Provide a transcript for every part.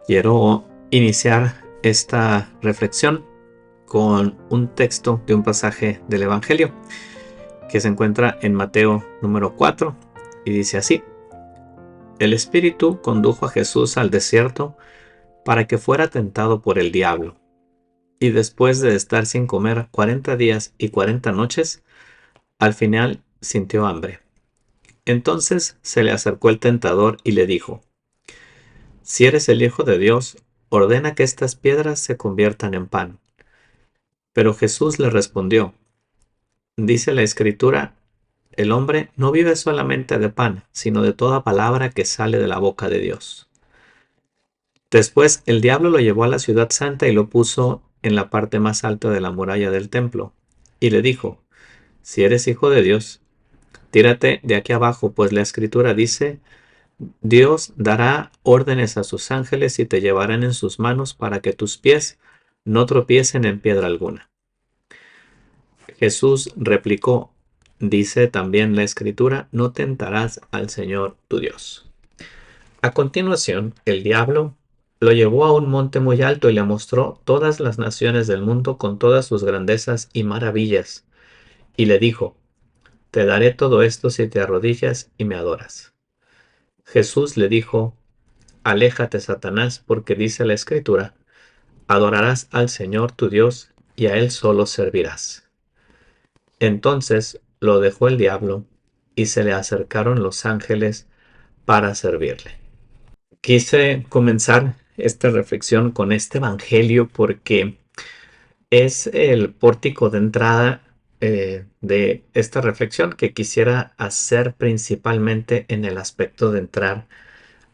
Quiero iniciar esta reflexión con un texto de un pasaje del Evangelio que se encuentra en Mateo número 4 y dice así: El Espíritu condujo a Jesús al desierto para que fuera tentado por el diablo, y después de estar sin comer 40 días y 40 noches, al final sintió hambre. Entonces se le acercó el tentador y le dijo: Si eres el Hijo de Dios, ordena que estas piedras se conviertan en pan. Pero Jesús le respondió: Dice la Escritura, el hombre no vive solamente de pan, sino de toda palabra que sale de la boca de Dios. Después el diablo lo llevó a la ciudad santa y lo puso en la parte más alta de la muralla del templo, y le dijo: Si eres hijo de Dios, tírate de aquí abajo, pues la Escritura dice: Dios dará órdenes a sus ángeles y te llevarán en sus manos para que tus pies no tropiecen en piedra alguna. Jesús replicó: Dice también la Escritura, no tentarás al Señor tu Dios. A continuación, el diablo lo llevó a un monte muy alto y le mostró todas las naciones del mundo con todas sus grandezas y maravillas, y le dijo: Te daré todo esto si te arrodillas y me adoras. Jesús le dijo: Aléjate, Satanás, porque dice la Escritura, adorarás al Señor tu Dios y a Él solo servirás. Entonces lo dejó el diablo y se le acercaron los ángeles para servirle. Quise comenzar esta reflexión con este evangelio porque es el pórtico de entrada de esta reflexión que quisiera hacer principalmente en el aspecto de entrar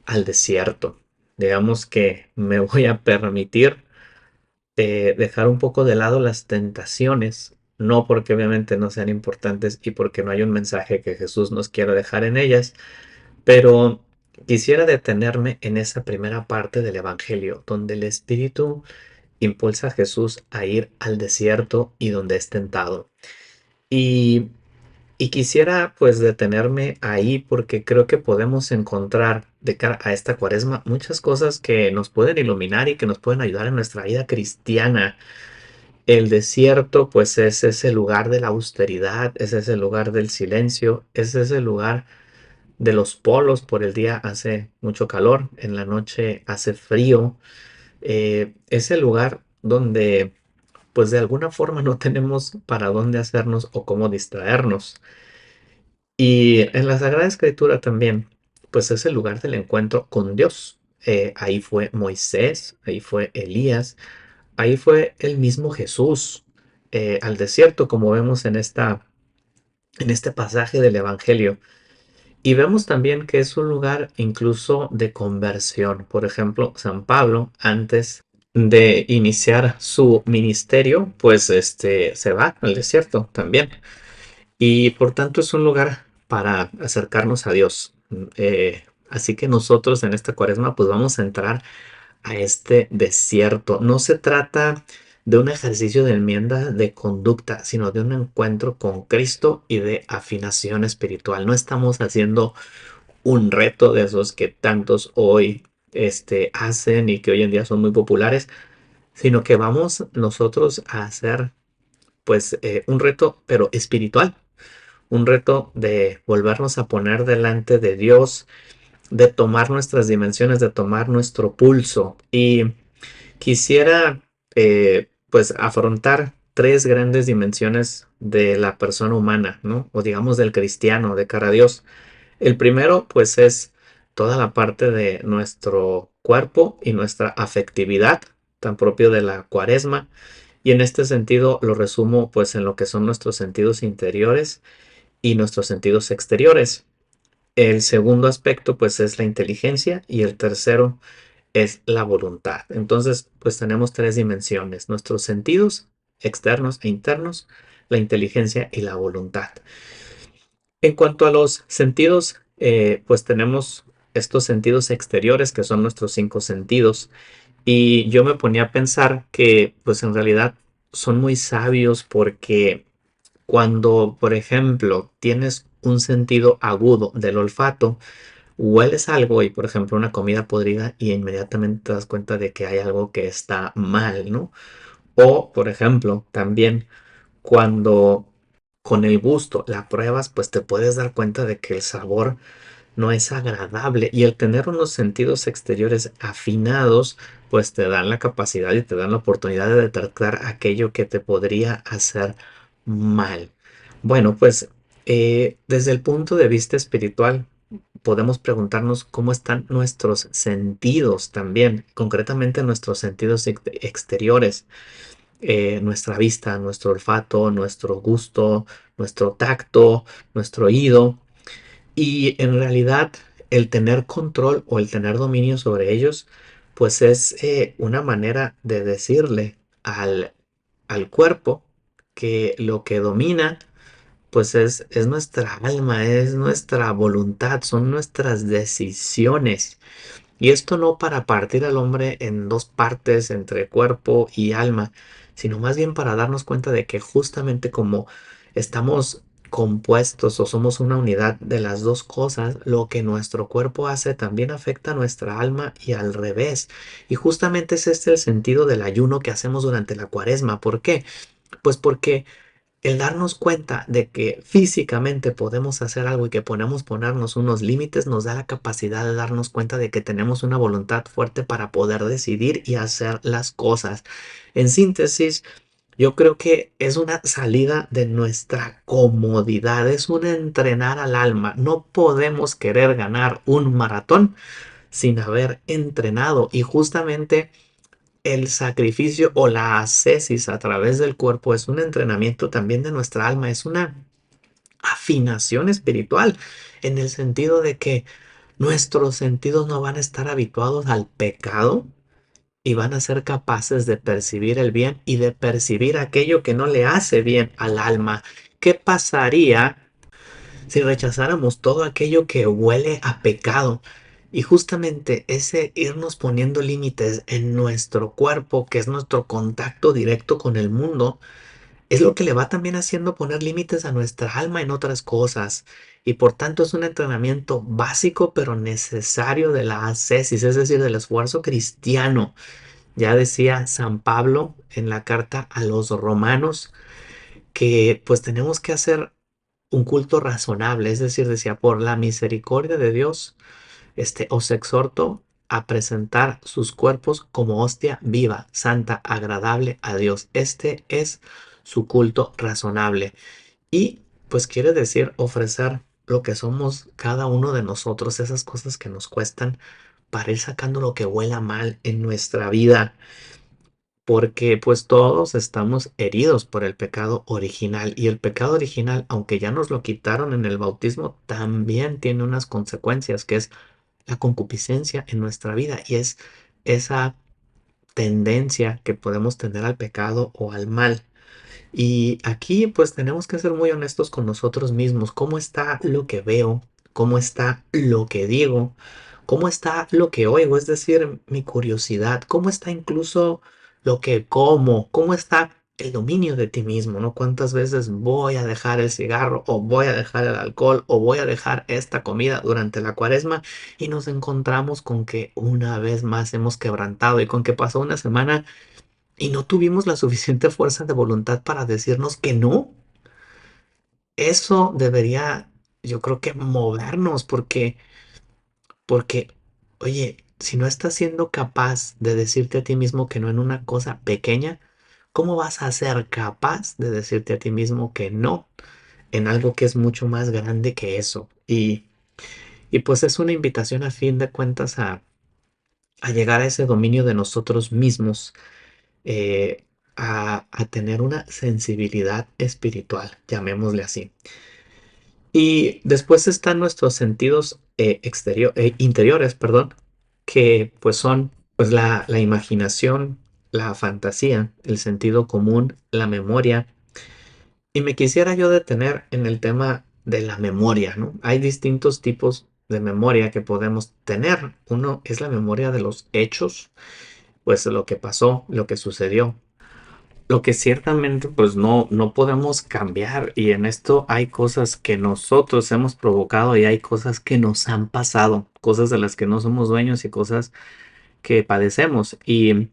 al desierto. Digamos que me voy a permitir dejar un poco de lado las tentaciones, no porque obviamente no sean importantes y porque no hay un mensaje que Jesús nos quiera dejar en ellas, pero quisiera detenerme en esa primera parte del Evangelio, donde el Espíritu impulsa a Jesús a ir al desierto y donde es tentado. Y, y quisiera pues detenerme ahí porque creo que podemos encontrar de cara a esta cuaresma muchas cosas que nos pueden iluminar y que nos pueden ayudar en nuestra vida cristiana. El desierto, pues es ese lugar de la austeridad, es ese lugar del silencio, es ese lugar de los polos. Por el día hace mucho calor, en la noche hace frío. Es el lugar donde, pues de alguna forma no tenemos para dónde hacernos o cómo distraernos. Y en la Sagrada Escritura también, pues es el lugar del encuentro con Dios. Ahí fue Moisés, ahí fue Elías. Ahí fue el mismo Jesús al desierto, como vemos en este pasaje del Evangelio. Y vemos también que es un lugar incluso de conversión. Por ejemplo, San Pablo, antes de iniciar su ministerio, pues se va al desierto también. Y por tanto es un lugar para acercarnos a Dios. Así que nosotros en esta cuaresma pues vamos a entrar a este desierto. No se trata de un ejercicio de enmienda de conducta, sino de un encuentro con Cristo y de afinación espiritual. No estamos haciendo un reto de esos que tantos hoy hacen y que hoy en día son muy populares, sino que vamos nosotros a hacer pues un reto, pero espiritual. Un reto de volvernos a poner delante de Dios, de tomar nuestras dimensiones, de tomar nuestro pulso. Y quisiera pues afrontar tres grandes dimensiones de la persona humana, ¿no? O digamos del cristiano, de cara a Dios. El primero pues es toda la parte de nuestro cuerpo y nuestra afectividad, tan propio de la cuaresma. Y en este sentido lo resumo pues en lo que son nuestros sentidos interiores y nuestros sentidos exteriores. El segundo aspecto pues es la inteligencia y el tercero es la voluntad. Entonces, pues tenemos tres dimensiones: nuestros sentidos externos e internos, la inteligencia y la voluntad. En cuanto a los sentidos, pues tenemos estos sentidos exteriores que son nuestros cinco sentidos. Y yo me ponía a pensar que, pues en realidad son muy sabios porque cuando, por ejemplo, tienes un sentido agudo del olfato, hueles algo y, por ejemplo, una comida podrida y inmediatamente te das cuenta de que hay algo que está mal, ¿no? O, por ejemplo, también cuando con el gusto la pruebas, pues te puedes dar cuenta de que el sabor no es agradable y el tener unos sentidos exteriores afinados, pues te dan la capacidad y te dan la oportunidad de detectar aquello que te podría hacer mal. Bueno, pues desde el punto de vista espiritual, podemos preguntarnos cómo están nuestros sentidos también, concretamente nuestros sentidos exteriores, nuestra vista, nuestro olfato, nuestro gusto, nuestro tacto, nuestro oído. Y en realidad el tener control o el tener dominio sobre ellos, pues es una manera de decirle al cuerpo que lo que domina, pues es nuestra alma, es nuestra voluntad, son nuestras decisiones. Y esto no para partir al hombre en dos partes entre cuerpo y alma, sino más bien para darnos cuenta de que justamente como estamos compuestos o somos una unidad de las dos cosas, lo que nuestro cuerpo hace también afecta a nuestra alma y al revés. Y justamente es este el sentido del ayuno que hacemos durante la cuaresma. ¿Por qué? Pues porque el darnos cuenta de que físicamente podemos hacer algo y que podemos ponernos unos límites nos da la capacidad de darnos cuenta de que tenemos una voluntad fuerte para poder decidir y hacer las cosas. En síntesis, yo creo que es una salida de nuestra comodidad, es un entrenar al alma. No podemos querer ganar un maratón sin haber entrenado y justamente el sacrificio o la ascesis a través del cuerpo es un entrenamiento también de nuestra alma, es una afinación espiritual en el sentido de que nuestros sentidos no van a estar habituados al pecado y van a ser capaces de percibir el bien y de percibir aquello que no le hace bien al alma. ¿Qué pasaría si rechazáramos todo aquello que huele a pecado? Y justamente ese irnos poniendo límites en nuestro cuerpo, que es nuestro contacto directo con el mundo, es lo que le va también haciendo poner límites a nuestra alma en otras cosas. Y por tanto es un entrenamiento básico pero necesario de la ascesis, es decir, del esfuerzo cristiano. Ya decía San Pablo en la carta a los romanos que pues tenemos que hacer un culto razonable, es decir, decía, por la misericordia de Dios, os exhorto a presentar sus cuerpos como hostia viva, santa, agradable a Dios. Este es su culto razonable. Y pues quiere decir ofrecer lo que somos cada uno de nosotros, esas cosas que nos cuestan para ir sacando lo que huela mal en nuestra vida, porque pues todos estamos heridos por el pecado original y el pecado original, aunque ya nos lo quitaron en el bautismo, también tiene unas consecuencias, que es la concupiscencia en nuestra vida y es esa tendencia que podemos tener al pecado o al mal. Y aquí pues tenemos que ser muy honestos con nosotros mismos. ¿Cómo está lo que veo? ¿Cómo está lo que digo? ¿Cómo está lo que oigo? Es decir, mi curiosidad. ¿Cómo está incluso lo que como? ¿Cómo está el dominio de ti mismo? ¿No? ¿Cuántas veces voy a dejar el cigarro o voy a dejar el alcohol o voy a dejar esta comida durante la cuaresma? Y nos encontramos con que una vez más hemos quebrantado y con que pasó una semana y no tuvimos la suficiente fuerza de voluntad para decirnos que no. Eso debería, yo creo que movernos porque, oye, si no estás siendo capaz de decirte a ti mismo que no en una cosa pequeña, ¿cómo vas a ser capaz de decirte a ti mismo que no en algo que es mucho más grande que eso? Y pues es una invitación a fin de cuentas a llegar a ese dominio de nosotros mismos, eh, a tener una sensibilidad espiritual, llamémosle así. Y después están nuestros sentidos interiores, perdón, que pues son pues la imaginación, la fantasía, el sentido común, la memoria. Y me quisiera yo detener en el tema de la memoria, ¿no? Hay distintos tipos de memoria que podemos tener. Uno es la memoria de los hechos, pues lo que pasó, lo que sucedió. Lo que ciertamente pues no podemos cambiar, y en esto hay cosas que nosotros hemos provocado y hay cosas que nos han pasado, cosas de las que no somos dueños y cosas que padecemos. Y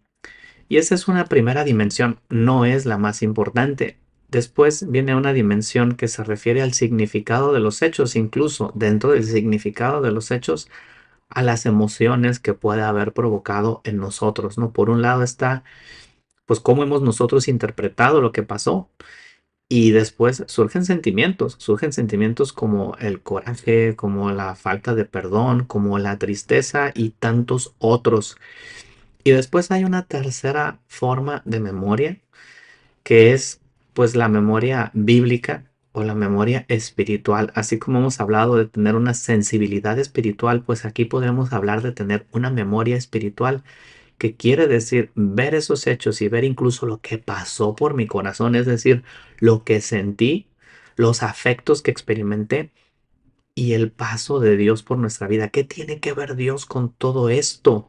esa es una primera dimensión, no es la más importante. Después viene una dimensión que se refiere al significado de los hechos, incluso dentro del significado de los hechos, a las emociones que puede haber provocado en nosotros, ¿no? Por un lado está, pues, cómo hemos nosotros interpretado lo que pasó. Y después surgen sentimientos como el coraje, como la falta de perdón, como la tristeza y tantos otros. Y después hay una tercera forma de memoria, que es pues la memoria bíblica o la memoria espiritual. Así como hemos hablado de tener una sensibilidad espiritual, pues aquí podemos hablar de tener una memoria espiritual, que quiere decir ver esos hechos y ver incluso lo que pasó por mi corazón, es decir, lo que sentí, los afectos que experimenté y el paso de Dios por nuestra vida. ¿Qué tiene que ver Dios con todo esto?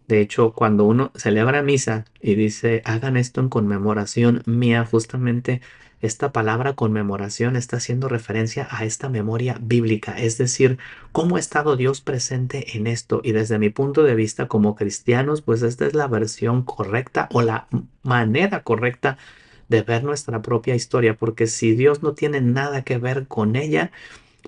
De hecho, cuando uno celebra misa y dice, hagan esto en conmemoración mía, justamente esta palabra conmemoración está haciendo referencia a esta memoria bíblica, es decir, cómo ha estado Dios presente en esto. Y desde mi punto de vista como cristianos, pues esta es la versión correcta o la manera correcta de ver nuestra propia historia, porque si Dios no tiene nada que ver con ella,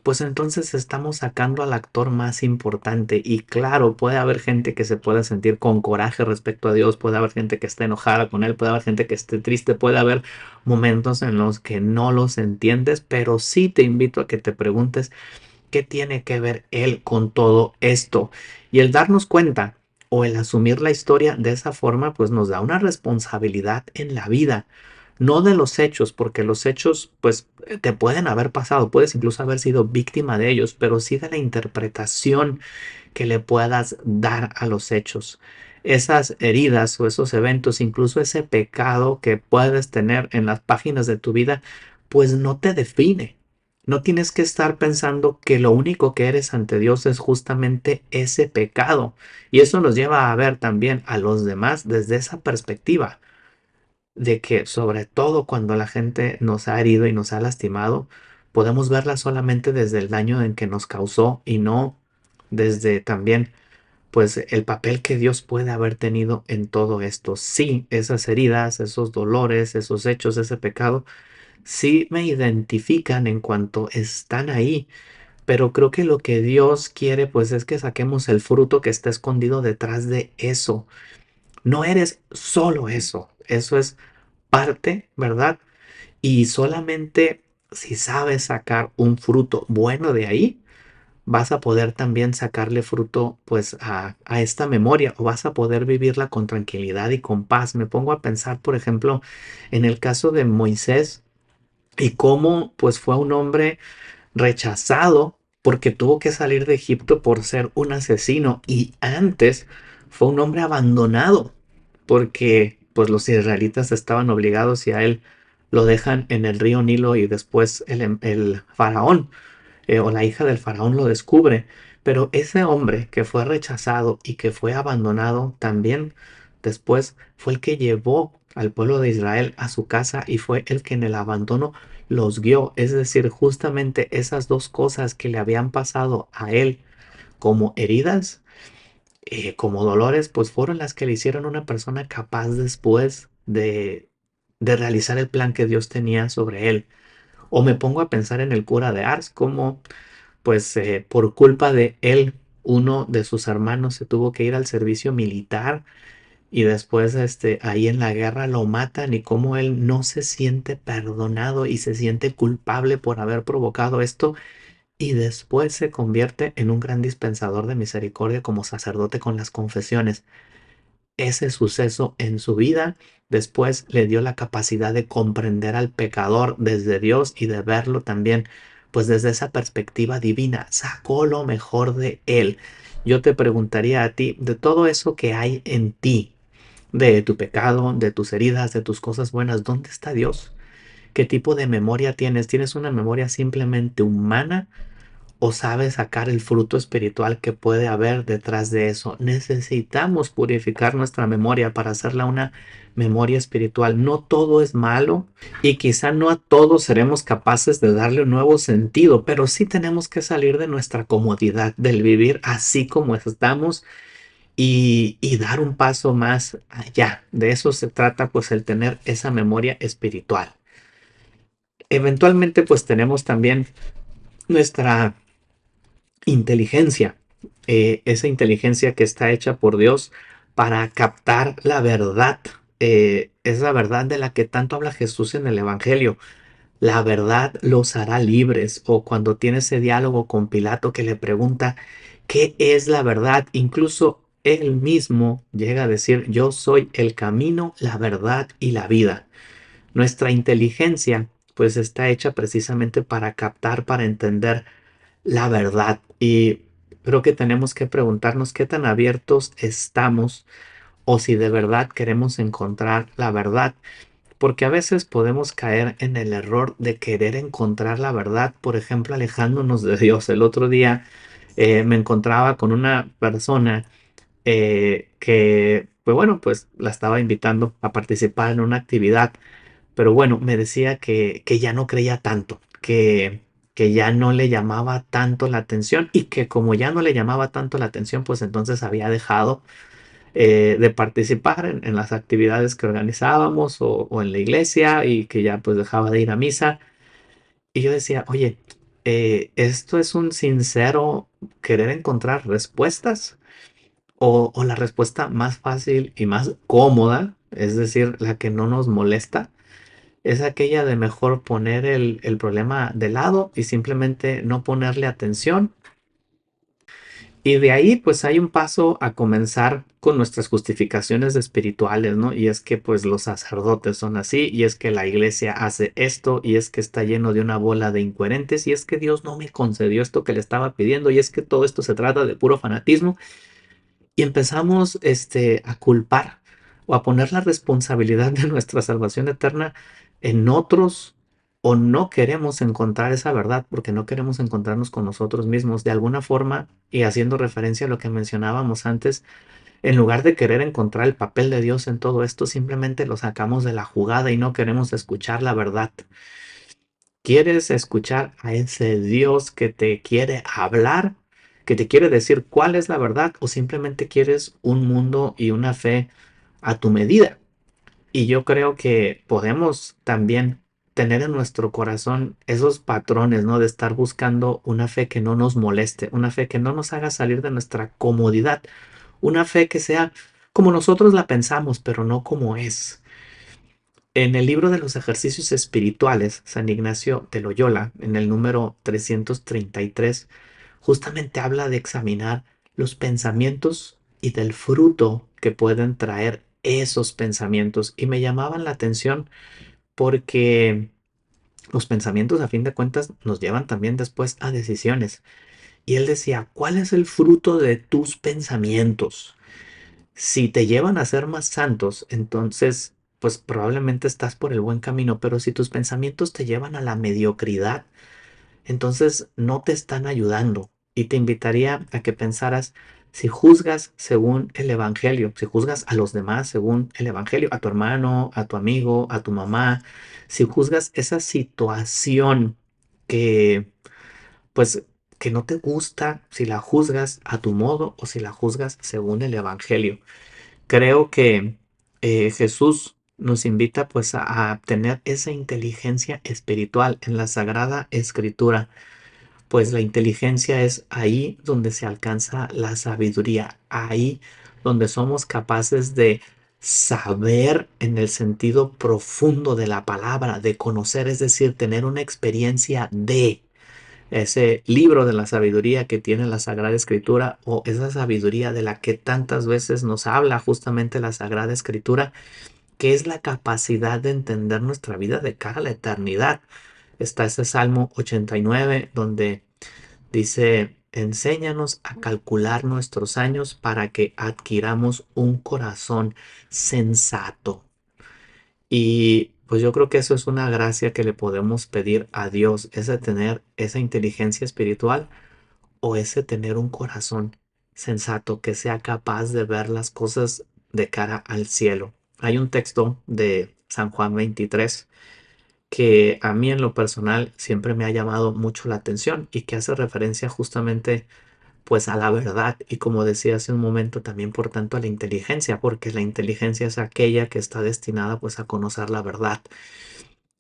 pues entonces estamos sacando al actor más importante. Y claro, puede haber gente que se pueda sentir con coraje respecto a Dios, puede haber gente que esté enojada con Él, puede haber gente que esté triste, puede haber momentos en los que no los entiendes, pero sí te invito a que te preguntes qué tiene que ver Él con todo esto. Y el darnos cuenta o el asumir la historia de esa forma, pues nos da una responsabilidad en la vida, no de los hechos, porque los hechos, pues, te pueden haber pasado, puedes incluso haber sido víctima de ellos, pero sí de la interpretación que le puedas dar a los hechos. Esas heridas o esos eventos, incluso ese pecado que puedes tener en las páginas de tu vida, pues no te define. No tienes que estar pensando que lo único que eres ante Dios es justamente ese pecado. Y eso nos lleva a ver también a los demás desde esa perspectiva de que sobre todo cuando la gente nos ha herido y nos ha lastimado, podemos verla solamente desde el daño en que nos causó y no desde también pues el papel que Dios puede haber tenido en todo esto. Sí, esas heridas, esos dolores, esos hechos, ese pecado, sí me identifican en cuanto están ahí, pero creo que lo que Dios quiere pues es que saquemos el fruto que está escondido detrás de eso. No eres solo eso, eso es parte, ¿verdad? Y solamente si sabes sacar un fruto bueno de ahí, vas a poder también sacarle fruto pues a esta memoria, o vas a poder vivirla con tranquilidad y con paz. Me pongo a pensar, por ejemplo, en el caso de Moisés y cómo pues fue un hombre rechazado porque tuvo que salir de Egipto por ser un asesino, y antes fue un hombre abandonado porque pues los israelitas estaban obligados y a él lo dejan en el río Nilo, y después el faraón o la hija del faraón lo descubre. Pero ese hombre que fue rechazado y que fue abandonado también después fue el que llevó al pueblo de Israel a su casa y fue el que en el abandono los guió. Es decir, justamente esas dos cosas que le habían pasado a él como heridas, como dolores, pues fueron las que le hicieron una persona capaz después de realizar el plan que Dios tenía sobre él. O me pongo a pensar en el cura de Ars, como pues por culpa de él, uno de sus hermanos se tuvo que ir al servicio militar, y después ahí en la guerra lo matan, y como él no se siente perdonado y se siente culpable por haber provocado esto, y después se convierte en un gran dispensador de misericordia como sacerdote con las confesiones. Ese suceso en su vida después le dio la capacidad de comprender al pecador desde Dios y de verlo también, pues desde esa perspectiva divina. Sacó lo mejor de él. Yo te preguntaría a ti, de todo eso que hay en ti, de tu pecado, de tus heridas, de tus cosas buenas, ¿dónde está Dios? ¿Qué tipo de memoria tienes? ¿Tienes una memoria simplemente humana o sabe sacar el fruto espiritual que puede haber detrás de eso. Necesitamos purificar nuestra memoria para hacerla una memoria espiritual. No todo es malo y quizá no a todos seremos capaces de darle un nuevo sentido, pero sí tenemos que salir de nuestra comodidad, del vivir así como estamos y dar un paso más allá. De eso se trata, pues, el tener esa memoria espiritual. Eventualmente, pues tenemos también nuestra inteligencia, esa inteligencia que está hecha por Dios para captar la verdad, esa verdad de la que tanto habla Jesús en el Evangelio. La verdad los hará libres. O cuando tiene ese diálogo con Pilato que le pregunta qué es la verdad, incluso él mismo llega a decir: yo soy el camino, la verdad y la vida. Nuestra inteligencia pues está hecha precisamente para captar, para entender la verdad. Y creo que tenemos que preguntarnos qué tan abiertos estamos o si de verdad queremos encontrar la verdad. Porque a veces podemos caer en el error de querer encontrar la verdad, por ejemplo, alejándonos de Dios. El otro día me encontraba con una persona que, pues bueno, pues la estaba invitando a participar en una actividad, pero bueno, me decía que ya no creía tanto, que ya no le llamaba tanto la atención y que como ya no le llamaba tanto la atención, pues entonces había dejado de participar en las actividades que organizábamos o en la iglesia y que ya pues dejaba de ir a misa. Y yo decía, oye, ¿esto es un sincero querer encontrar respuestas? O la respuesta más fácil y más cómoda, es decir, la que no nos molesta, es aquella de mejor poner el problema de lado y simplemente no ponerle atención. Y de ahí, pues hay un paso a comenzar con nuestras justificaciones espirituales, ¿no? Y es que pues los sacerdotes son así, y es que la iglesia hace esto, y es que está lleno de una bola de incoherentes, y es que Dios no me concedió esto que le estaba pidiendo, y es que todo esto se trata de puro fanatismo. Y empezamos a culpar o a poner la responsabilidad de nuestra salvación eterna en otros, o no queremos encontrar esa verdad porque no queremos encontrarnos con nosotros mismos de alguna forma. Y haciendo referencia a lo que mencionábamos antes, en lugar de querer encontrar el papel de Dios en todo esto, simplemente lo sacamos de la jugada y no queremos escuchar la verdad. ¿Quieres escuchar a ese Dios que te quiere hablar, que te quiere decir cuál es la verdad, o simplemente quieres un mundo y una fe a tu medida? Y yo creo que podemos también tener en nuestro corazón esos patrones, ¿no? De estar buscando una fe que no nos moleste, una fe que no nos haga salir de nuestra comodidad, una fe que sea como nosotros la pensamos, pero no como es. En el libro de los ejercicios espirituales, San Ignacio de Loyola, en el número 333, justamente habla de examinar los pensamientos y del fruto que pueden traer esos pensamientos. Y me llamaban la atención porque los pensamientos, a fin de cuentas, nos llevan también después a decisiones. Y él decía: ¿cuál es el fruto de tus pensamientos? Si te llevan a ser más santos, entonces, pues probablemente estás por el buen camino, pero si tus pensamientos te llevan a la mediocridad, entonces no te están ayudando. Y te invitaría a que pensaras, si juzgas según el Evangelio, si juzgas a los demás según el Evangelio, a tu hermano, a tu amigo, a tu mamá, si juzgas esa situación que, pues, que no te gusta, si la juzgas a tu modo o si la juzgas según el Evangelio. Creo que Jesús nos invita pues a tener esa inteligencia espiritual en la Sagrada Escritura, pues la inteligencia es ahí donde se alcanza la sabiduría, ahí donde somos capaces de saber en el sentido profundo de la palabra, de conocer, es decir, tener una experiencia de ese libro de la sabiduría que tiene la Sagrada Escritura, o esa sabiduría de la que tantas veces nos habla justamente la Sagrada Escritura, que es la capacidad de entender nuestra vida de cara a la eternidad. Está ese Salmo 89 donde dice: enséñanos a calcular nuestros años para que adquiramos un corazón sensato. Y pues yo creo que eso es una gracia que le podemos pedir a Dios, es de tener esa inteligencia espiritual o ese tener un corazón sensato que sea capaz de ver las cosas de cara al cielo. Hay un texto de San Juan 23 que a mí en lo personal siempre me ha llamado mucho la atención y que hace referencia justamente pues a la verdad y como decía hace un momento también por tanto a la inteligencia, porque la inteligencia es aquella que está destinada pues a conocer la verdad.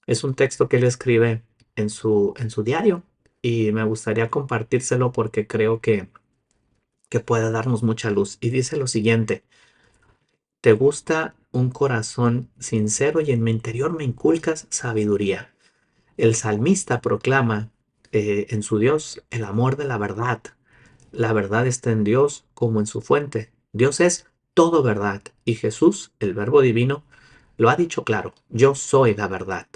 Es un texto que él escribe en su diario y me gustaría compartírselo porque creo que puede darnos mucha luz. Y dice lo siguiente: ¿te gusta un corazón sincero y en mi interior me inculcas sabiduría? El salmista proclama en su Dios el amor de la verdad. La verdad está en Dios como en su fuente. Dios es todo verdad y Jesús, el Verbo divino, lo ha dicho claro: yo soy la verdad.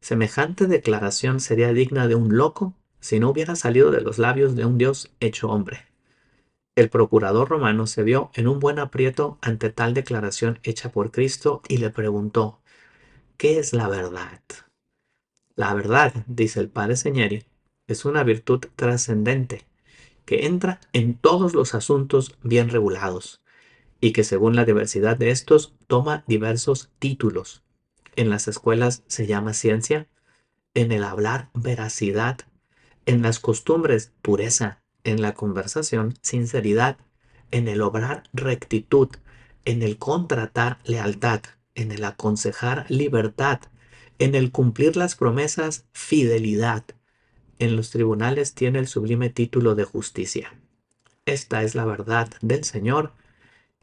Semejante declaración sería digna de un loco si no hubiera salido de los labios de un Dios hecho hombre. El procurador romano se vio en un buen aprieto ante tal declaración hecha por Cristo y le preguntó: ¿qué es la verdad? La verdad, dice el padre Señeri, es una virtud trascendente que entra en todos los asuntos bien regulados y que según la diversidad de estos toma diversos títulos. En las escuelas se llama ciencia, en el hablar veracidad, en las costumbres pureza, en la conversación sinceridad, en el obrar rectitud, en el contratar lealtad, en el aconsejar libertad, en el cumplir las promesas fidelidad. En los tribunales tiene el sublime título de justicia. Esta es la verdad del Señor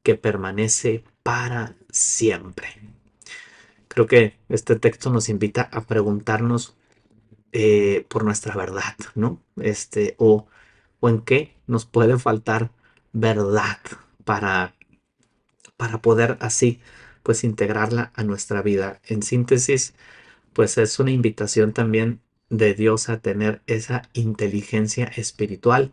que permanece para siempre. Creo que este texto nos invita a preguntarnos por nuestra verdad, ¿no? O en qué nos puede faltar verdad para, para poder así, pues, integrarla a nuestra vida. En síntesis, pues es una invitación también de Dios a tener esa inteligencia espiritual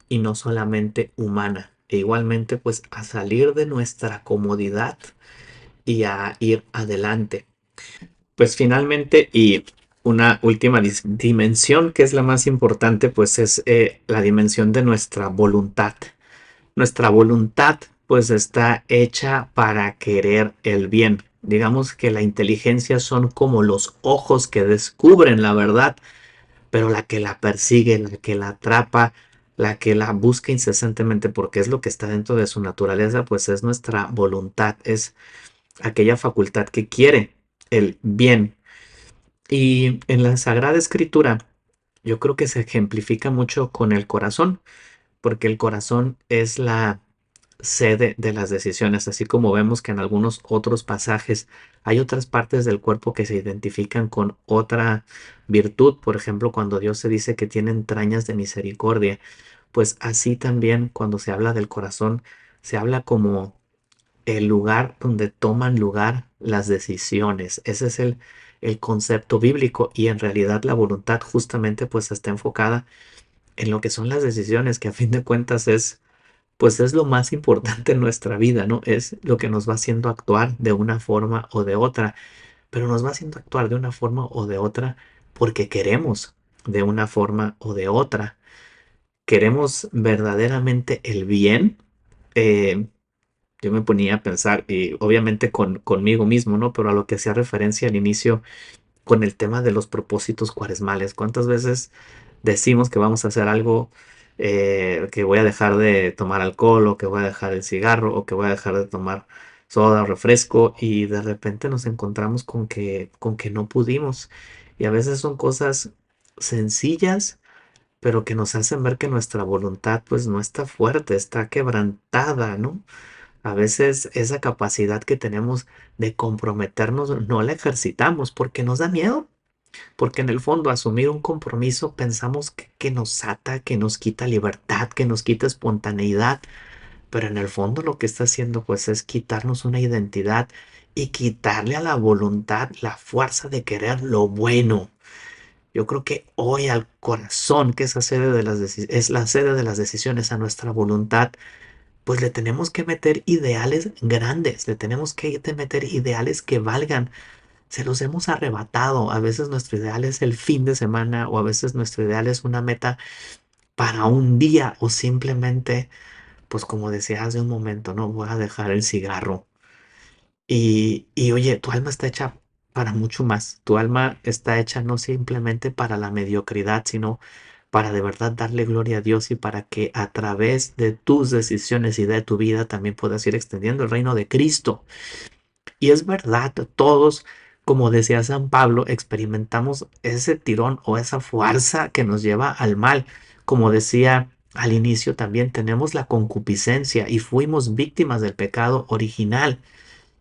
y no solamente humana. E igualmente, pues, a salir de nuestra comodidad y a ir adelante. Pues finalmente, y una última dimensión que es la más importante, pues es la dimensión de nuestra voluntad. Nuestra voluntad pues está hecha para querer el bien. Digamos que la inteligencia son como los ojos que descubren la verdad, pero la que la persigue, la que la atrapa, la que la busca incesantemente porque es lo que está dentro de su naturaleza, pues es nuestra voluntad, es aquella facultad que quiere el bien. Y en la Sagrada Escritura, yo creo que se ejemplifica mucho con el corazón, porque el corazón es la sede de las decisiones, así como vemos que en algunos otros pasajes hay otras partes del cuerpo que se identifican con otra virtud, por ejemplo, cuando Dios se dice que tiene entrañas de misericordia, pues así también cuando se habla del corazón, se habla como el lugar donde toman lugar las decisiones. Ese es el concepto bíblico y en realidad la voluntad justamente pues está enfocada en lo que son las decisiones, que a fin de cuentas es pues es lo más importante en nuestra vida, ¿no? Es lo que nos va haciendo actuar de una forma o de otra, pero nos va haciendo actuar de una forma o de otra porque queremos de una forma o de otra. Queremos verdaderamente el bien. Eh, yo me ponía a pensar, y obviamente conmigo mismo, ¿no? Pero a lo que hacía referencia al inicio con el tema de los propósitos cuaresmales. ¿Cuántas veces decimos que vamos a hacer algo, que voy a dejar de tomar alcohol, o que voy a dejar el cigarro, o que voy a dejar de tomar soda o refresco, y de repente nos encontramos con que no pudimos? Y a veces son cosas sencillas, pero que nos hacen ver que nuestra voluntad pues no está fuerte, está quebrantada, ¿no? A veces esa capacidad que tenemos de comprometernos no la ejercitamos porque nos da miedo, porque en el fondo asumir un compromiso pensamos que nos ata, que nos quita libertad, que nos quita espontaneidad, pero en el fondo lo que está haciendo pues es quitarnos una identidad y quitarle a la voluntad la fuerza de querer lo bueno. Yo creo que hoy al corazón, que es la sede de es la sede de las decisiones, a nuestra voluntad, pues le tenemos que meter ideales grandes, le tenemos que meter ideales que valgan. Se los hemos arrebatado. A veces nuestro ideal es el fin de semana o a veces nuestro ideal es una meta para un día o simplemente, pues como decía hace un momento, no voy a dejar el cigarro. Y oye, tu alma está hecha para mucho más. Tu alma está hecha no simplemente para la mediocridad, sino para de verdad darle gloria a Dios y para que a través de tus decisiones y de tu vida también puedas ir extendiendo el reino de Cristo. Y es verdad, todos, como decía San Pablo, experimentamos ese tirón o esa fuerza que nos lleva al mal. Como decía al inicio, también tenemos la concupiscencia y fuimos víctimas del pecado original.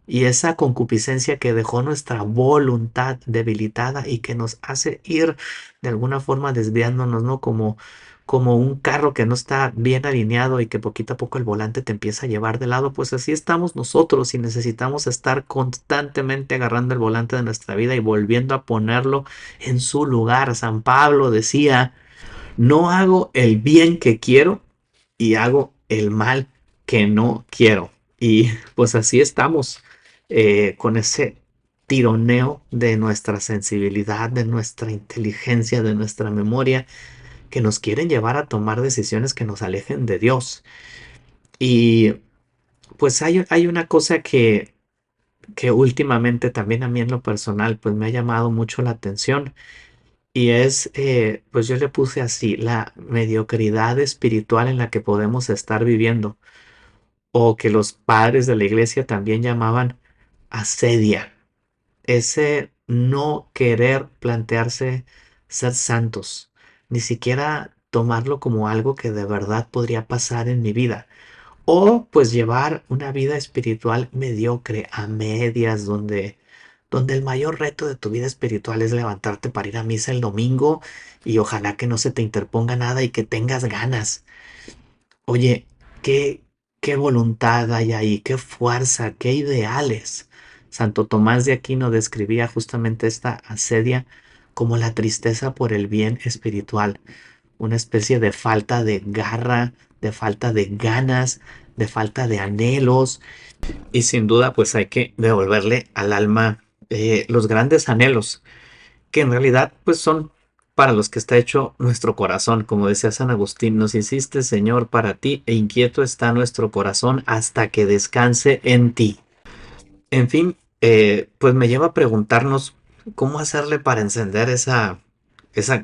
Y esa concupiscencia que dejó nuestra voluntad debilitada y que nos hace ir de alguna forma desviándonos, ¿no? Como un carro que no está bien alineado y que poquito a poco el volante te empieza a llevar de lado, pues así estamos nosotros y necesitamos estar constantemente agarrando el volante de nuestra vida y volviendo a ponerlo en su lugar. San Pablo decía, no hago el bien que quiero y hago el mal que no quiero. Y pues así estamos con ese tironeo de nuestra sensibilidad, de nuestra inteligencia, de nuestra memoria, que nos quieren llevar a tomar decisiones que nos alejen de Dios. Y pues hay una cosa que últimamente también a mí en lo personal pues me ha llamado mucho la atención y es, pues yo le puse así, la mediocridad espiritual en la que podemos estar viviendo, o que los padres de la iglesia también llamaban asedia, ese no querer plantearse ser santos, ni siquiera tomarlo como algo que de verdad podría pasar en mi vida. O pues llevar una vida espiritual mediocre, a medias, donde el mayor reto de tu vida espiritual es levantarte para ir a misa el domingo y ojalá que no se te interponga nada y que tengas ganas. Oye, qué, qué voluntad hay ahí, qué fuerza, qué ideales. Santo Tomás de Aquino describía justamente esta asedia como la tristeza por el bien espiritual, una especie de falta de garra, de falta de ganas, de falta de anhelos. Y sin duda, pues hay que devolverle al alma los grandes anhelos, que en realidad pues son para los que está hecho nuestro corazón. Como decía San Agustín, nos hiciste Señor para ti e inquieto está nuestro corazón hasta que descanse en ti. En fin, pues me lleva a preguntarnos cómo hacerle para encender esa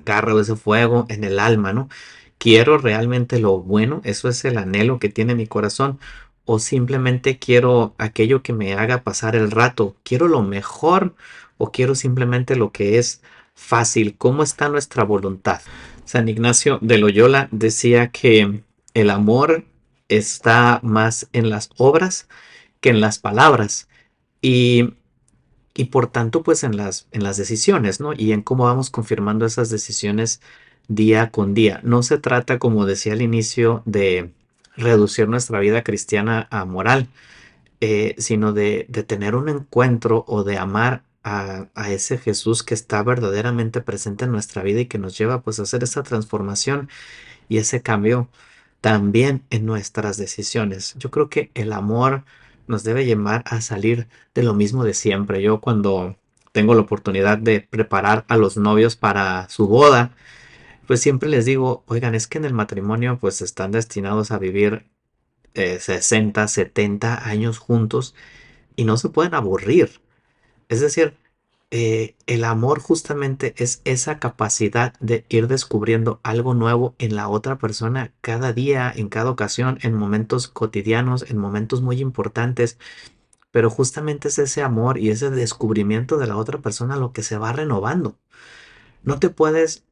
garra o ese fuego en el alma, ¿no? ¿Quiero realmente lo bueno? ¿Eso es el anhelo que tiene mi corazón? ¿O simplemente quiero aquello que me haga pasar el rato? ¿Quiero lo mejor o quiero simplemente lo que es fácil? ¿Cómo está nuestra voluntad? San Ignacio de Loyola decía que el amor está más en las obras que en las palabras. Y, y por tanto, pues en las decisiones, ¿no? Y en cómo vamos confirmando esas decisiones día con día. No se trata, como decía al inicio, de reducir nuestra vida cristiana a moral, sino de tener un encuentro o de amar a ese Jesús que está verdaderamente presente en nuestra vida y que nos lleva pues a hacer esa transformación y ese cambio también en nuestras decisiones. Yo creo que el amor nos debe llevar a salir de lo mismo de siempre. Yo cuando tengo la oportunidad de preparar a los novios para su boda, pues siempre les digo, oigan, es que en el matrimonio pues están destinados a vivir 60, 70 años juntos y no se pueden aburrir. Es decir, el amor justamente es esa capacidad de ir descubriendo algo nuevo en la otra persona cada día, en cada ocasión, en momentos cotidianos, en momentos muy importantes, pero justamente es ese amor y ese descubrimiento de la otra persona lo que se va renovando. No te puedes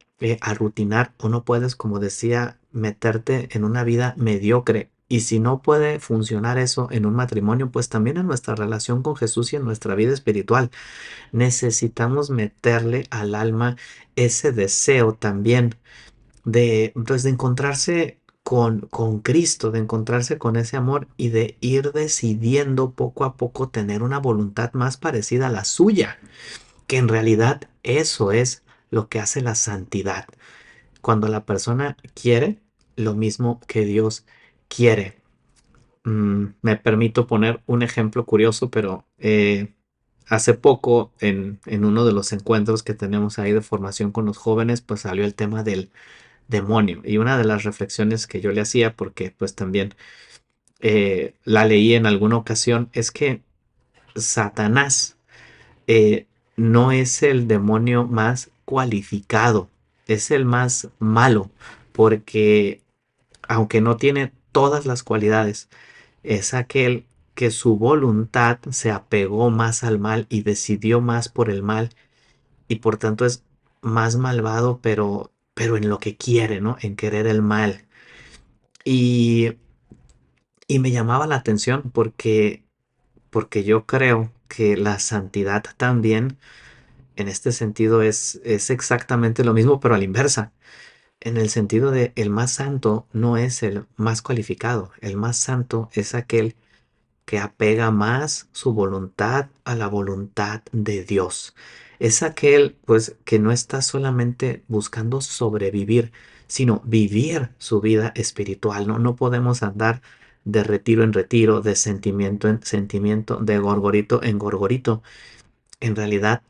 arrutinar o no puedes, como decía, meterte en una vida mediocre. Y si no puede funcionar eso en un matrimonio, pues también en nuestra relación con Jesús y en nuestra vida espiritual. Necesitamos meterle al alma ese deseo también de, pues, de encontrarse con Cristo, de encontrarse con ese amor y de ir decidiendo poco a poco tener una voluntad más parecida a la suya, que en realidad eso es lo que hace la santidad. Cuando la persona quiere lo mismo que Dios quiere. Me permito poner un ejemplo curioso, pero hace poco en uno de los encuentros que tenemos ahí de formación con los jóvenes, pues salió el tema del demonio. Y una de las reflexiones que yo le hacía, porque pues también la leí en alguna ocasión, es que Satanás eh, no es el demonio más cualificado, es el más malo, porque aunque no tiene todas las cualidades, es aquel que su voluntad se apegó más al mal y decidió más por el mal y por tanto es más malvado, pero en lo que quiere, ¿no? En querer el mal. Y, y me llamaba la atención porque yo creo que la santidad también en este sentido es exactamente lo mismo, pero a la inversa. En el sentido de el más santo no es el más cualificado, el más santo es aquel que apega más su voluntad a la voluntad de Dios. Es aquel, pues, que no está solamente buscando sobrevivir, sino vivir su vida espiritual, ¿no? No podemos andar de retiro en retiro, de sentimiento en sentimiento, de gorgorito en gorgorito. En realidad,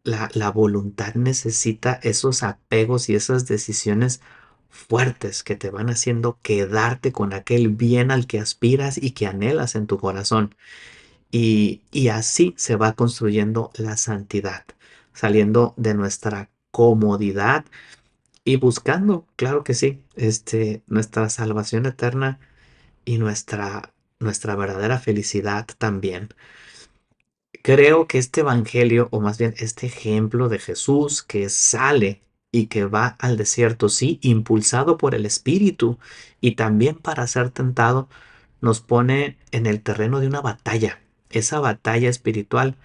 la voluntad necesita esos apegos y esas decisiones fuertes que te van haciendo quedarte con aquel bien al que aspiras y que anhelas en tu corazón. Y así se va construyendo la santidad, saliendo de nuestra comodidad y buscando, claro que sí, nuestra salvación eterna y nuestra verdadera felicidad también. Creo que este evangelio, o más bien este ejemplo de Jesús que sale y que va al desierto, sí, impulsado por el Espíritu y también para ser tentado, nos pone en el terreno de una batalla, esa batalla espiritual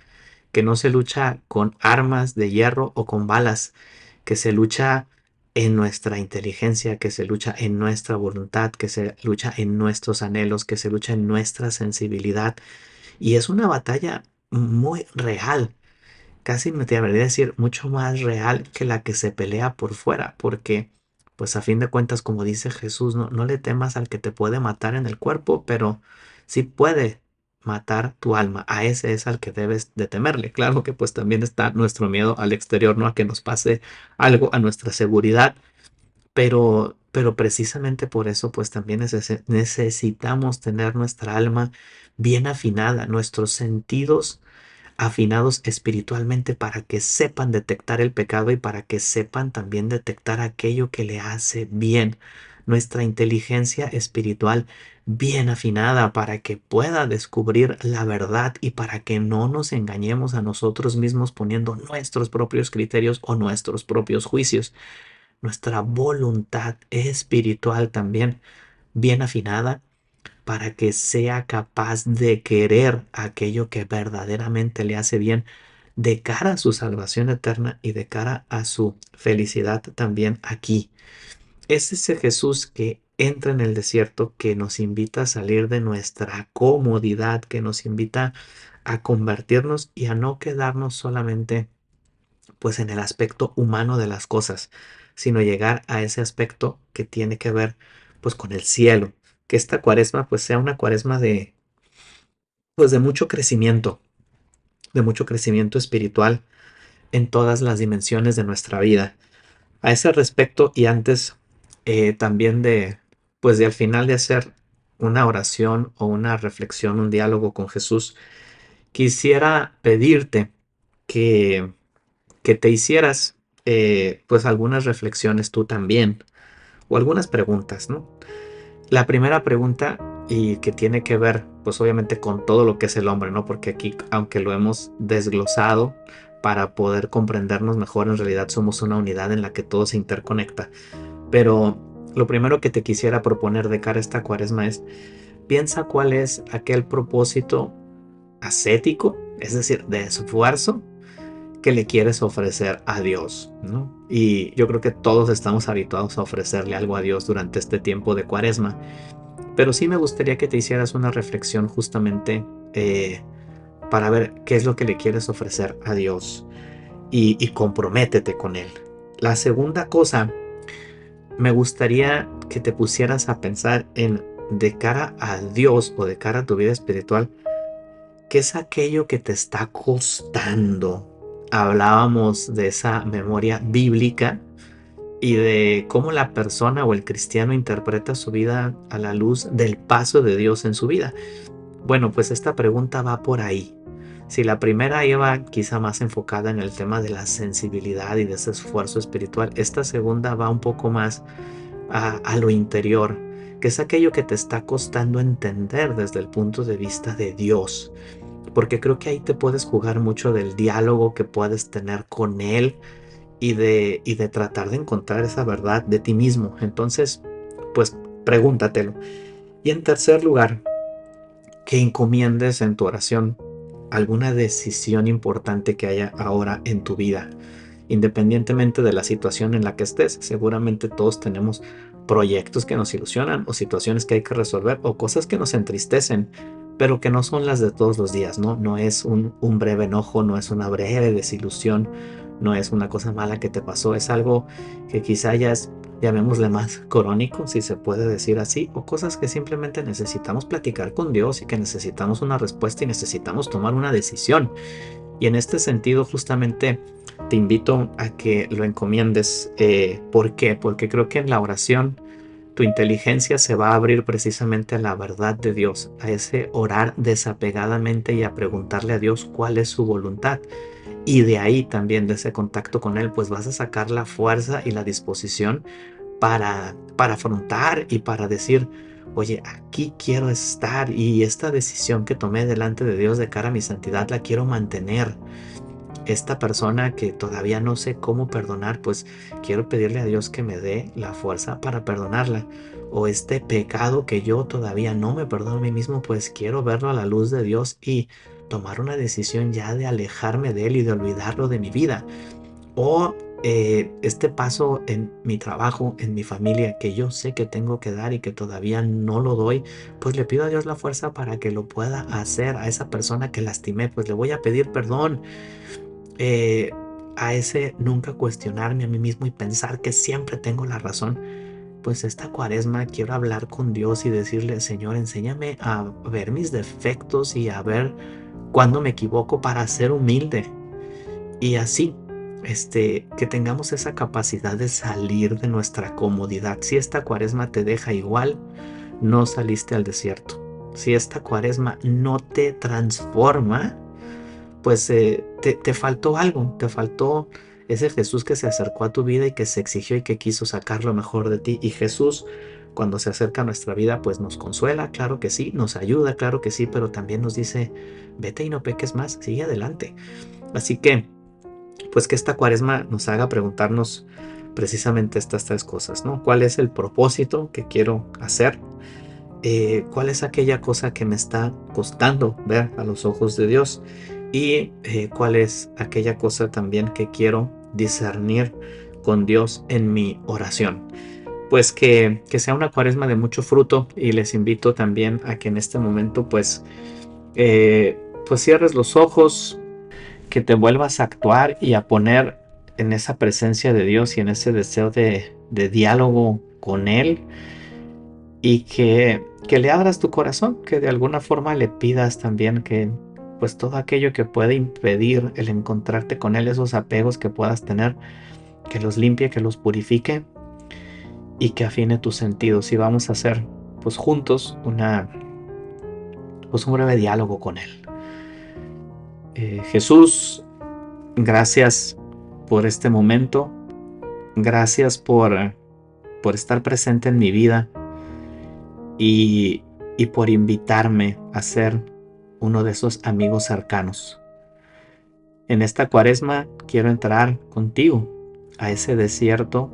que no se lucha con armas de hierro o con balas, que se lucha en nuestra inteligencia, que se lucha en nuestra voluntad, que se lucha en nuestros anhelos, que se lucha en nuestra sensibilidad. Y es una batalla muy real, casi me atrevería a decir mucho más real que la que se pelea por fuera, porque pues a fin de cuentas, como dice Jesús, no le temas al que te puede matar en el cuerpo, pero sí puede matar tu alma. A ese es al que debes de temerle. Claro que pues también está nuestro miedo al exterior, ¿no? A que nos pase algo, a nuestra seguridad, pero precisamente por eso, pues también necesitamos tener nuestra alma bien afinada, nuestros sentidos afinados espiritualmente para que sepan detectar el pecado y para que sepan también detectar aquello que le hace bien. Nuestra inteligencia espiritual bien afinada para que pueda descubrir la verdad y para que no nos engañemos a nosotros mismos poniendo nuestros propios criterios o nuestros propios juicios. Nuestra voluntad espiritual también bien afinada para que sea capaz de querer aquello que verdaderamente le hace bien de cara a su salvación eterna y de cara a su felicidad también aquí. Es ese Jesús que entra en el desierto, que nos invita a salir de nuestra comodidad, que nos invita a convertirnos y a no quedarnos solamente pues en el aspecto humano de las cosas, sino llegar a ese aspecto que tiene que ver pues con el cielo, que esta cuaresma pues sea una cuaresma de pues de mucho crecimiento espiritual en todas las dimensiones de nuestra vida. A ese respecto y antes también de pues de al final de hacer una oración o una reflexión, un diálogo con Jesús, quisiera pedirte que te hicieras pues algunas reflexiones tú también o algunas preguntas, ¿no? La primera pregunta y que tiene que ver pues obviamente con todo lo que es el hombre, ¿no? Porque aquí aunque lo hemos desglosado para poder comprendernos mejor, en realidad somos una unidad en la que todo se interconecta. Pero lo primero que te quisiera proponer de cara a esta cuaresma es piensa cuál es aquel propósito ascético, es decir, de esfuerzo que le quieres ofrecer a Dios, ¿no? Y yo creo que todos estamos habituados a ofrecerle algo a Dios durante este tiempo de Cuaresma, pero sí me gustaría que te hicieras una reflexión justamente para ver qué es lo que le quieres ofrecer a Dios y comprométete con Él. La segunda cosa, me gustaría que te pusieras a pensar en de cara a Dios o de cara a tu vida espiritual, ¿qué es aquello que te está costando? Hablábamos de esa memoria bíblica y de cómo la persona o el cristiano interpreta su vida a la luz del paso de Dios en su vida. Bueno, pues esta pregunta va por ahí. Si la primera iba quizá más enfocada en el tema de la sensibilidad y de ese esfuerzo espiritual, esta segunda va un poco más a lo interior, que es aquello que te está costando entender desde el punto de vista de Dios. Porque creo que ahí te puedes jugar mucho del diálogo que puedes tener con Él y de tratar de encontrar esa verdad de ti mismo. Entonces, pues pregúntatelo. Y en tercer lugar, que encomiendes en tu oración alguna decisión importante que haya ahora en tu vida, independientemente de la situación en la que estés. Seguramente todos tenemos proyectos que nos ilusionan o situaciones que hay que resolver o cosas que nos entristecen, pero que no son las de todos los días, ¿no? No es un breve enojo, no es una breve desilusión, no es una cosa mala que te pasó, es algo que quizá ya es, llamémosle más crónico, si se puede decir así, o cosas que simplemente necesitamos platicar con Dios y que necesitamos una respuesta y necesitamos tomar una decisión. Y en este sentido, justamente te invito a que lo encomiendes. ¿Por qué? Porque creo que en la oración tu inteligencia se va a abrir precisamente a la verdad de Dios, a ese orar desapegadamente y a preguntarle a Dios cuál es su voluntad. Y de ahí también, de ese contacto con Él, pues vas a sacar la fuerza y la disposición para afrontar y para decir, oye, aquí quiero estar y esta decisión que tomé delante de Dios de cara a mi santidad la quiero mantener. Esta persona que todavía no sé cómo perdonar, pues quiero pedirle a Dios que me dé la fuerza para perdonarla. O este pecado que yo todavía no me perdono a mí mismo, pues quiero verlo a la luz de Dios y tomar una decisión ya de alejarme de él y de olvidarlo de mi vida. O este paso en mi trabajo, en mi familia, que yo sé que tengo que dar y que todavía no lo doy, pues le pido a Dios la fuerza para que lo pueda hacer. A esa persona que lastimé, pues le voy a pedir perdón. eh, a ese nunca cuestionarme a mí mismo y pensar que siempre tengo la razón. Pues esta cuaresma quiero hablar con Dios y decirle, Señor, enséñame a ver mis defectos y a ver cuándo me equivoco para ser humilde. Y así, que tengamos esa capacidad de salir de nuestra comodidad. Si esta cuaresma te deja igual, no saliste al desierto. Si esta cuaresma no te transforma, pues te faltó algo, te faltó ese Jesús que se acercó a tu vida y que se exigió y que quiso sacar lo mejor de ti. Y Jesús, cuando se acerca a nuestra vida, pues nos consuela, claro que sí, nos ayuda, claro que sí, pero también nos dice, vete y no peques más, sigue adelante. Así que, pues que esta cuaresma nos haga preguntarnos precisamente estas tres cosas, ¿no? ¿Cuál es el propósito que quiero hacer? ¿Cuál es aquella cosa que me está costando ver a los ojos de Dios? Y cuál es aquella cosa también que quiero discernir con Dios en mi oración. Pues que sea una cuaresma de mucho fruto y les invito también a que en este momento pues cierres los ojos, que te vuelvas a actuar y a poner en esa presencia de Dios y en ese deseo de diálogo con Él y que le abras tu corazón, que de alguna forma le pidas también que pues todo aquello que puede impedir el encontrarte con Él, esos apegos que puedas tener, que los limpie, que los purifique y que afine tus sentidos. Y vamos a hacer pues juntos un breve diálogo con Él. Jesús, gracias por este momento, gracias por estar presente en mi vida y, y por invitarme a ser uno de esos amigos cercanos. En esta cuaresma quiero entrar contigo a ese desierto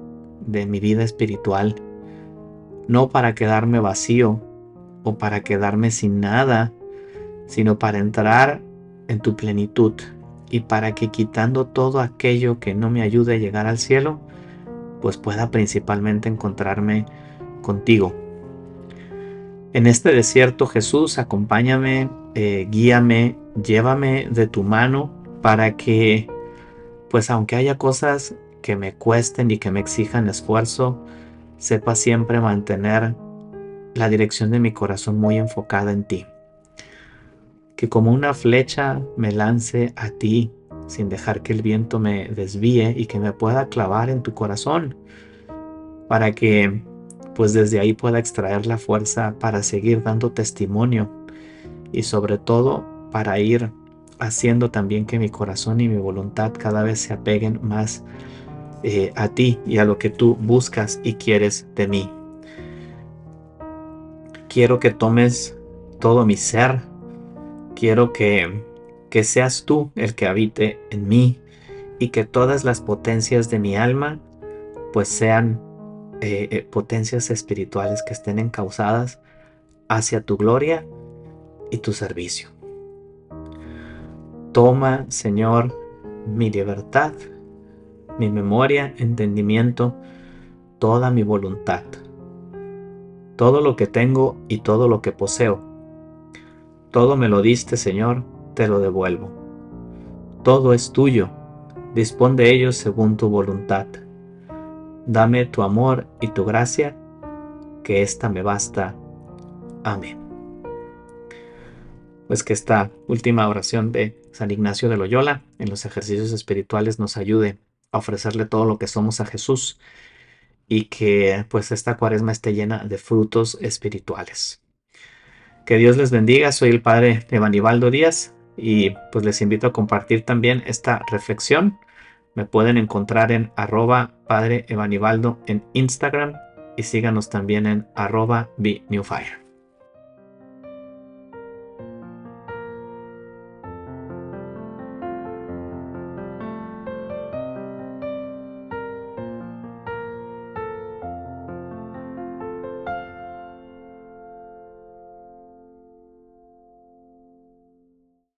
de mi vida espiritual, no para quedarme vacío o para quedarme sin nada, sino para entrar en tu plenitud y para que quitando todo aquello que no me ayude a llegar al cielo, pues pueda principalmente encontrarme contigo. En este desierto, Jesús, acompáñame, guíame, llévame de tu mano para que, pues aunque haya cosas que me cuesten y que me exijan esfuerzo, sepa siempre mantener la dirección de mi corazón muy enfocada en ti. Que como una flecha me lance a ti sin dejar que el viento me desvíe y que me pueda clavar en tu corazón para que pues desde ahí pueda extraer la fuerza para seguir dando testimonio y sobre todo para ir haciendo también que mi corazón y mi voluntad cada vez se apeguen más a ti y a lo que tú buscas y quieres de mí. Quiero que tomes todo mi ser, quiero que seas tú el que habite en mí y que todas las potencias de mi alma pues sean potencias espirituales que estén encausadas hacia tu gloria y tu servicio. Toma, Señor, mi libertad, mi memoria, entendimiento, toda mi voluntad, todo lo que tengo y todo lo que poseo. Todo me lo diste, Señor, te lo devuelvo. Todo es tuyo, dispón de ello según tu voluntad. Dame tu amor y tu gracia, que ésta me basta. Amén. Pues que esta última oración de San Ignacio de Loyola en los ejercicios espirituales nos ayude a ofrecerle todo lo que somos a Jesús y que pues esta cuaresma esté llena de frutos espirituales. Que Dios les bendiga. Soy el padre Evanibaldo Díaz y pues les invito a compartir también esta reflexión. Me pueden encontrar en @padre Evanibaldo en Instagram y síganos también en @BeNewFire.